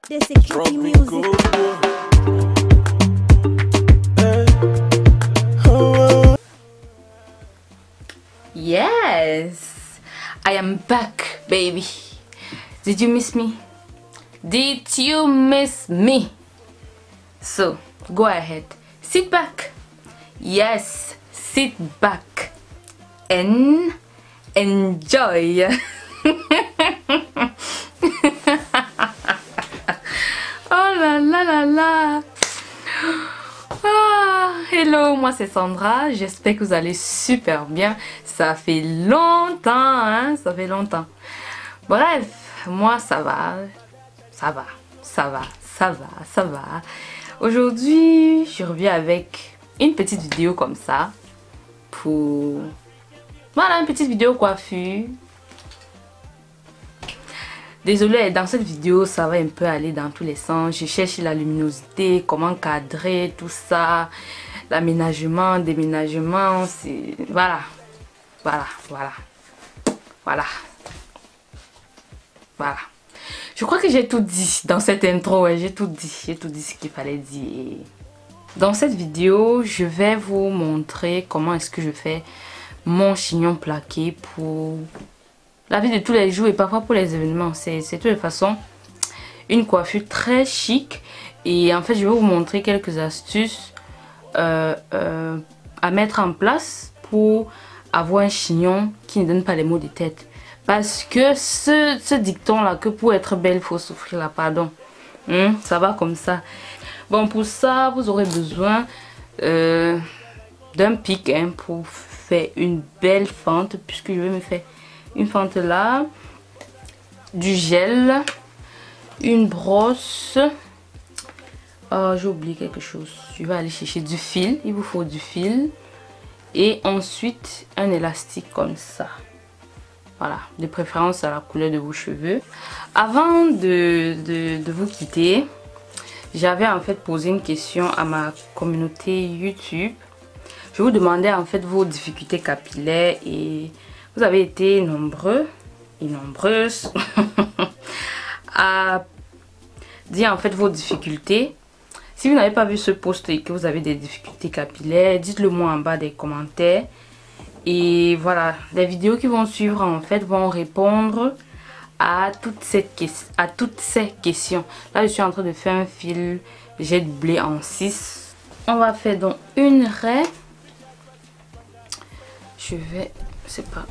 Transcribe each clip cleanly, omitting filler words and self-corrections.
This is Kippy music. Yes, I am back, baby. Did you miss me? Did you miss me? So, go ahead. Sit back. Yes, sit back and enjoy. Oh là là là là. Hello, moi c'est Sandra, j'espère que vous allez super bien. Ça fait longtemps, hein, ça fait longtemps. Bref, moi ça va. Aujourd'hui, je reviens avec une petite vidéo comme ça. Voilà, une petite vidéo coiffure. Désolée, dans cette vidéo, ça va un peu aller dans tous les sens. Je cherche la luminosité, comment cadrer, tout ça. L'aménagement, déménagement, c'est... Voilà. Je crois que j'ai tout dit dans cette intro. Ouais, j'ai tout dit ce qu'il fallait dire. Dans cette vidéo, je vais vous montrer comment est-ce que je fais mon chignon plaqué pour la vie de tous les jours et parfois pour les événements. C'est de toute façon une coiffure très chic. Et en fait, je vais vous montrer quelques astuces à mettre en place pour avoir un chignon qui ne donne pas les maux de tête. Parce que ce dicton là, que pour être belle, il faut souffrir là, pardon. Ça va comme ça. Bon, pour ça, vous aurez besoin d'un pic pour faire une belle fente. Puisque je vais me faire une fente là. Du gel. Une brosse. Oh, j'ai oublié quelque chose. Je vais aller chercher du fil. Il vous faut du fil. Et ensuite, un élastique comme ça. Voilà. De préférence à la couleur de vos cheveux. Avant de vous quitter, j'avais en fait posé une question à ma communauté YouTube. Je vous demandais en fait vos difficultés capillaires. Et vous avez été nombreux et nombreuses à dire en fait vos difficultés. Si vous n'avez pas vu ce post et que vous avez des difficultés capillaires, dites-le moi en bas des commentaires. Et voilà, les vidéos qui vont suivre en fait vont répondre à toutes ces questions. Là, je suis en train de faire un fil jet de blé en 6. On va faire donc une raie. Je vais... C'est pas...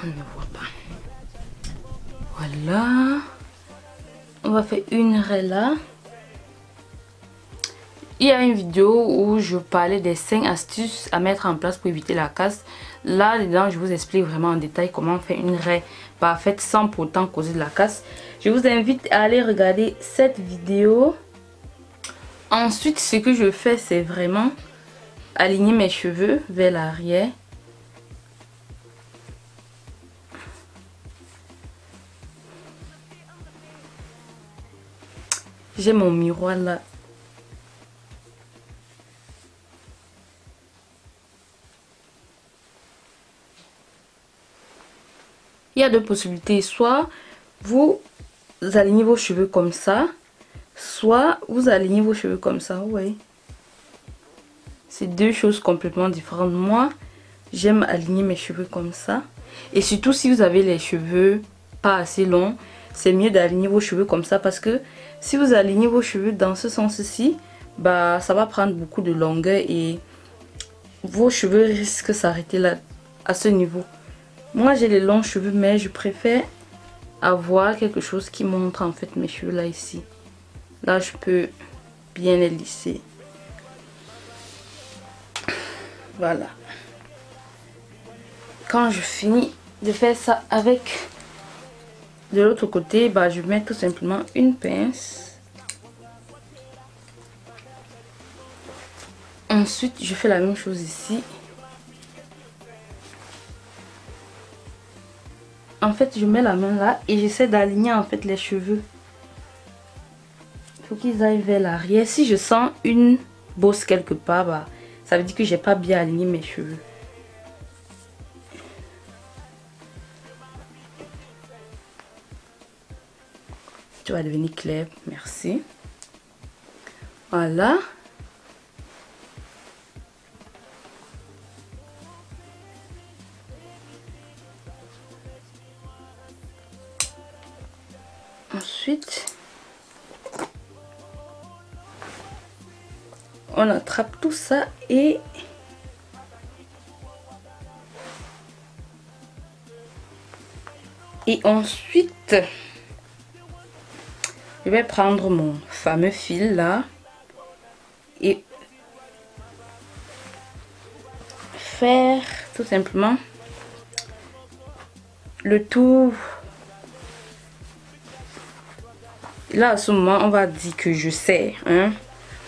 On ne me voit pas. Voilà. On va faire une raie là. Il y a une vidéo où je parlais des 5 astuces à mettre en place pour éviter la casse. Là dedans, je vous explique vraiment en détail comment faire une raie parfaite sans pour autant causer de la casse. Je vous invite à aller regarder cette vidéo. Ensuite, ce que je fais, c'est vraiment aligner mes cheveux vers l'arrière. J'ai mon miroir là. Il y a deux possibilités. Soit vous alignez vos cheveux comme ça. Soit vous alignez vos cheveux comme ça. Oui. C'est deux choses complètement différentes. Moi, j'aime aligner mes cheveux comme ça. Et surtout si vous avez les cheveux pas assez longs, c'est mieux d'aligner vos cheveux comme ça. Parce que si vous alignez vos cheveux dans ce sens-ci, bah, ça va prendre beaucoup de longueur. Et vos cheveux risquent de s'arrêter là, à ce niveau. Moi j'ai les longs cheveux mais je préfère avoir quelque chose qui montre en fait mes cheveux là ici. Là je peux bien les lisser. Voilà. Quand je finis de faire ça avec de l'autre côté, bah je mets tout simplement une pince. Ensuite je fais la même chose ici. En fait, je mets la main là et j'essaie d'aligner en fait les cheveux. Il faut qu'ils aillent vers l'arrière. Si je sens une bosse quelque part, bah, ça veut dire que j'ai pas bien aligné mes cheveux. tu vas devenir clair. Merci. Voilà. Ensuite, on attrape tout ça et ensuite, je vais prendre mon fameux fil là et faire tout simplement le tour. Là, à ce moment, on va dire que je sais, hein.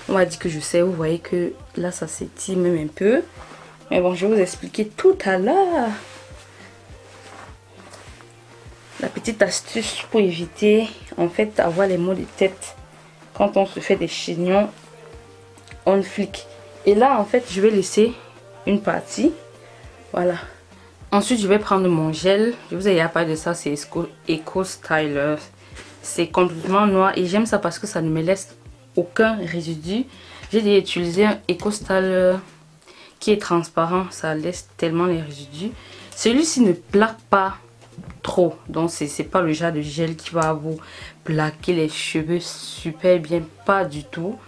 On va dire que je sais. Vous voyez que là, ça s'étire même un peu. Mais bon, je vais vous expliquer tout à l'heure. La petite astuce pour éviter, en fait, d'avoir les maux de tête quand on se fait des chignons on flic. Et là, en fait, je vais laisser une partie. Voilà. Ensuite, je vais prendre mon gel. Je vous ai déjà parlé de ça, c'est Eco Styler. C'est complètement noir et j'aime ça parce que ça ne me laisse aucun résidu. J'ai déjà utilisé un Eco Styler qui est transparent, ça laisse tellement les résidus. Celui-ci ne plaque pas trop, donc c'est pas le genre de gel qui va vous plaquer les cheveux super bien, pas du tout.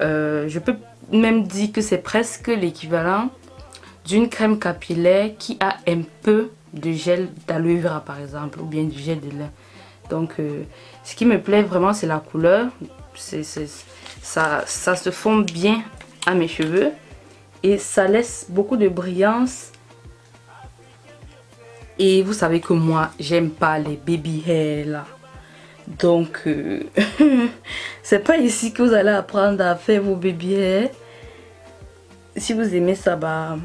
Je peux même dire que c'est presque l'équivalent d'une crème capillaire qui a un peu de gel d'aloe vera par exemple, ou bien du gel de lin. Donc ce qui me plaît vraiment, c'est la couleur. Ça se fond bien à mes cheveux et ça laisse beaucoup de brillance. Et vous savez que moi, j'aime pas les baby hair là. Donc c'est pas ici que vous allez apprendre à faire vos baby hair. Si vous aimez ça, bah,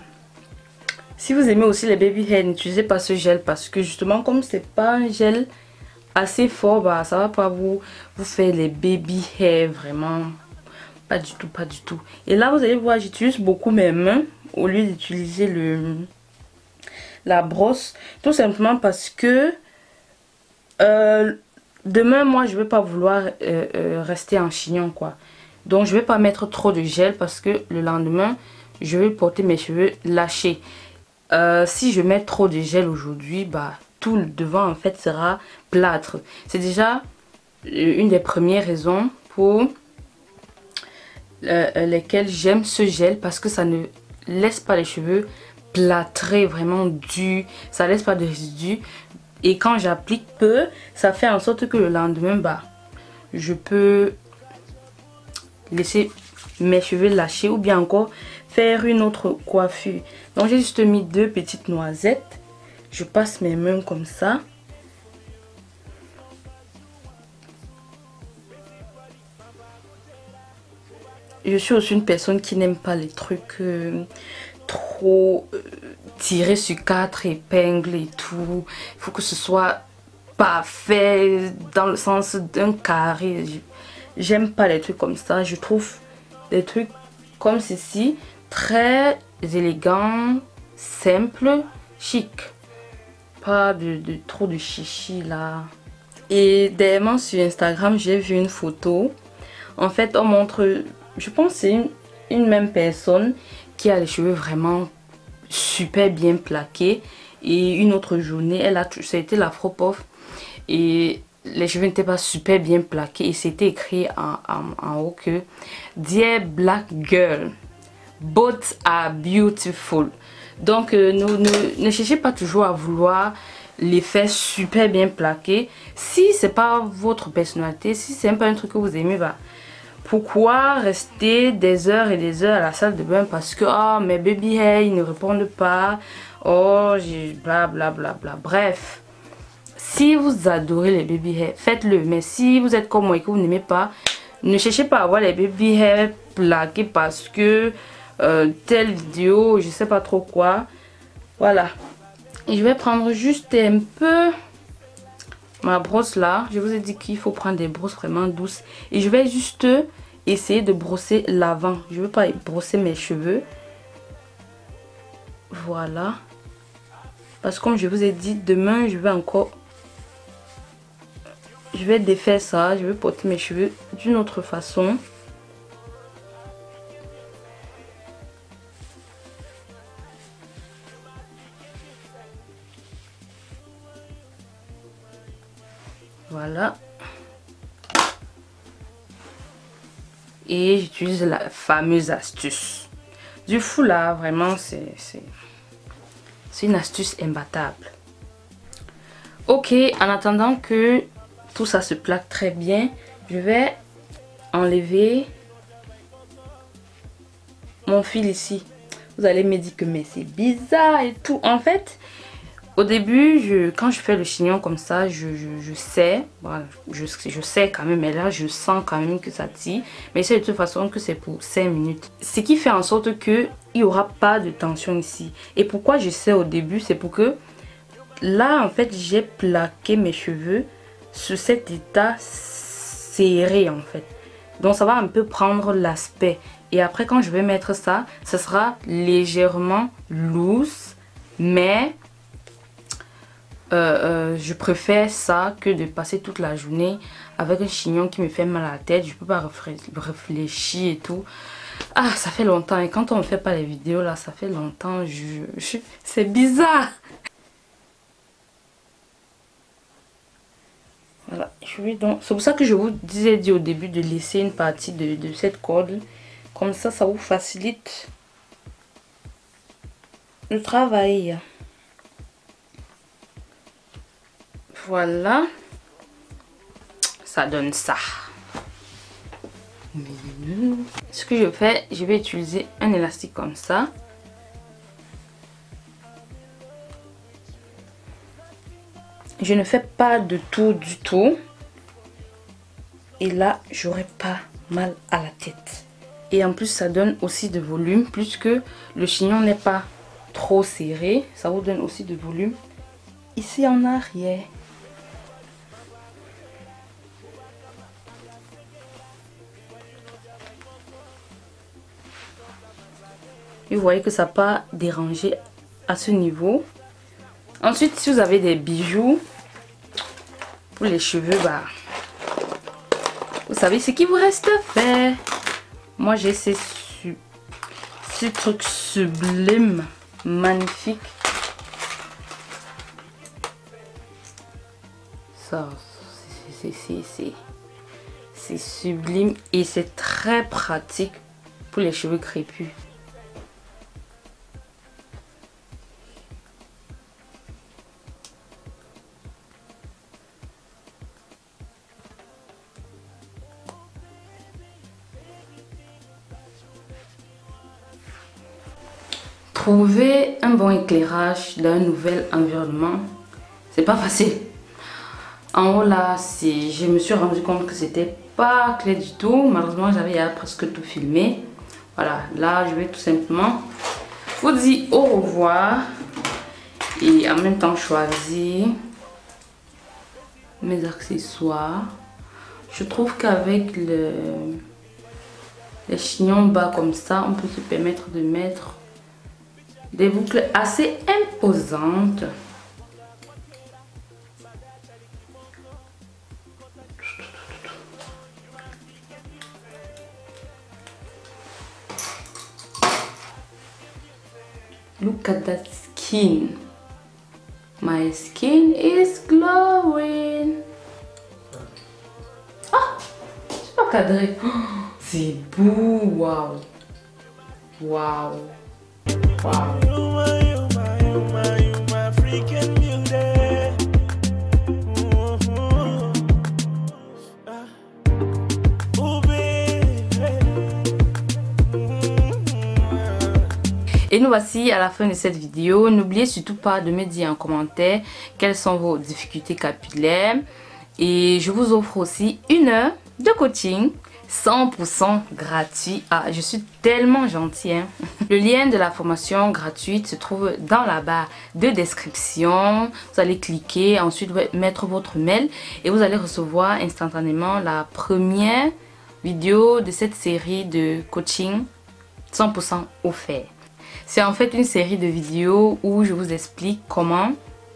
si vous aimez aussi les baby hair, n'utilisez pas ce gel parce que justement, comme c'est pas un gel assez fort, bah ça va pas vous faire les baby hair, vraiment pas du tout, pas du tout. Et là vous allez voir, j'utilise beaucoup mes mains au lieu d'utiliser la brosse, tout simplement parce que demain moi je vais pas vouloir rester en chignon quoi. Donc je vais pas mettre trop de gel parce que le lendemain je vais porter mes cheveux lâchés. Si je mets trop de gel aujourd'hui, bah tout le devant en fait sera plâtre. C'est déjà une des premières raisons pour lesquelles j'aime ce gel, parce que ça ne laisse pas les cheveux plâtrés, vraiment durs, ça laisse pas de résidus. Et quand j'applique peu, ça fait en sorte que le lendemain, bah, je peux laisser mes cheveux lâchés ou bien encore faire une autre coiffure. Donc j'ai juste mis 2 petites noisettes. Je passe mes mains comme ça. Je suis aussi une personne qui n'aime pas les trucs trop tirés sur 4 épingles et tout. Il faut que ce soit parfait dans le sens d'un carré. J'aime pas les trucs comme ça. Je trouve des trucs comme ceci très élégants, simples, chic. Pas de trop de chichi là. Et dernièrement sur Instagram, j'ai vu une photo. En fait, on montre, je pense que c'est une même personne qui a les cheveux vraiment super bien plaqués. Et une autre journée, ça a été l'afro-puff. Et les cheveux n'étaient pas super bien plaqués. Et c'était écrit en haut que Dear Black Girl, both are beautiful. Donc ne cherchez pas toujours à vouloir les faire super bien plaqués. Si c'est pas votre personnalité, si c'est un peu un truc que vous aimez, bah pourquoi rester des heures et des heures à la salle de bain parce que oh, mes baby hair ils ne répondent pas, oh j'ai bla bla bla bla. Bref, si vous adorez les baby hair, faites-le. Mais si vous êtes comme moi et que vous n'aimez pas, ne cherchez pas à avoir les baby hair plaqués parce que telle vidéo, je sais pas trop quoi. Voilà. Et je vais prendre juste un peu ma brosse là. Je vous ai dit qu'il faut prendre des brosses vraiment douces. Et je vais juste essayer de brosser l'avant. Je veux pas brosser mes cheveux. Voilà. Parce que comme je vous ai dit, demain je vais encore je vais défaire ça. Je vais porter mes cheveux d'une autre façon. Voilà. Et j'utilise la fameuse astuce du foulard. Vraiment, c'est une astuce imbattable. Ok, en attendant que tout ça se plaque très bien, je vais enlever mon fil ici. Vous allez me dire que mais c'est bizarre et tout. En fait, au début, quand je fais le chignon comme ça, je sais, voilà, je sais quand même, mais là je sens quand même que ça tire. Mais c'est de toute façon que c'est pour 5 minutes. Ce qui fait en sorte qu'il n'y aura pas de tension ici. Et pourquoi je sais au début, c'est pour que là en fait j'ai plaqué mes cheveux sur cet état serré en fait. Donc ça va un peu prendre l'aspect. Et après quand je vais mettre ça, ça sera légèrement loose, mais je préfère ça que de passer toute la journée avec un chignon qui me fait mal à la tête. Je peux pas réfléchir et tout. Ah, ça fait longtemps. Et quand on ne fait pas les vidéos là, ça fait longtemps. C'est bizarre. Voilà, je vais donc. C'est pour ça que je vous dit au début de laisser une partie de cette corde. Comme ça vous facilite le travail. Voilà, ça donne ça. Ce que je fais, je vais utiliser un élastique comme ça. Je ne fais pas de tour du tout. Et là, j'aurai pas mal à la tête. Et en plus, ça donne aussi de volume. Puisque le chignon n'est pas trop serré, ça vous donne aussi de volume ici en arrière. Et vous voyez que ça n'a pas dérangé à ce niveau. Ensuite, si vous avez des bijoux pour les cheveux, bah, vous savez ce qu'il vous reste à faire. Moi, j'ai ces trucs sublimes, magnifiques. Ça, c'est sublime et c'est très pratique pour les cheveux crépus. Trouver un bon éclairage dans un nouvel environnement, c'est pas facile. En haut là, je me suis rendu compte que c'était pas clair du tout. Malheureusement, j'avais presque tout filmé. Voilà, là je vais tout simplement vous dire au revoir et en même temps choisir mes accessoires. Je trouve qu'avec les chignons bas comme ça, on peut se permettre de mettre des boucles assez imposantes. Look at that skin. My skin is glowing. Ah, c'est pas cadré. Oh, c'est beau. Waouh. Waouh. Waouh. Et nous voici à la fin de cette vidéo. N'oubliez surtout pas de me dire en commentaire quelles sont vos difficultés capillaires. Et je vous offre aussi 1 heure de coaching 100% gratuit. Ah, je suis tellement gentille, hein. Le lien de la formation gratuite se trouve dans la barre de description. Vous allez cliquer, ensuite mettre votre mail et vous allez recevoir instantanément la première vidéo de cette série de coaching 100% offert. C'est en fait une série de vidéos où je vous explique comment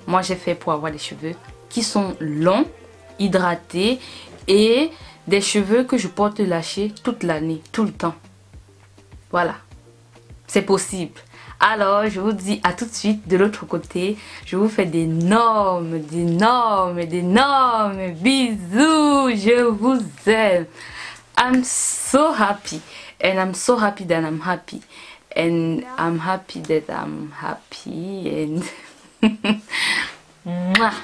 moi j'ai fait pour avoir des cheveux qui sont longs hydratés et des cheveux que je porte lâchés toute l'année, tout le temps. Voilà, c'est possible. Alors je vous dis à tout de suite de l'autre côté. Je vous fais d'énormes bisous. Je vous aime. I'm so happy and I'm so happy that I'm happy and I'm happy that I'm happy and Mwah.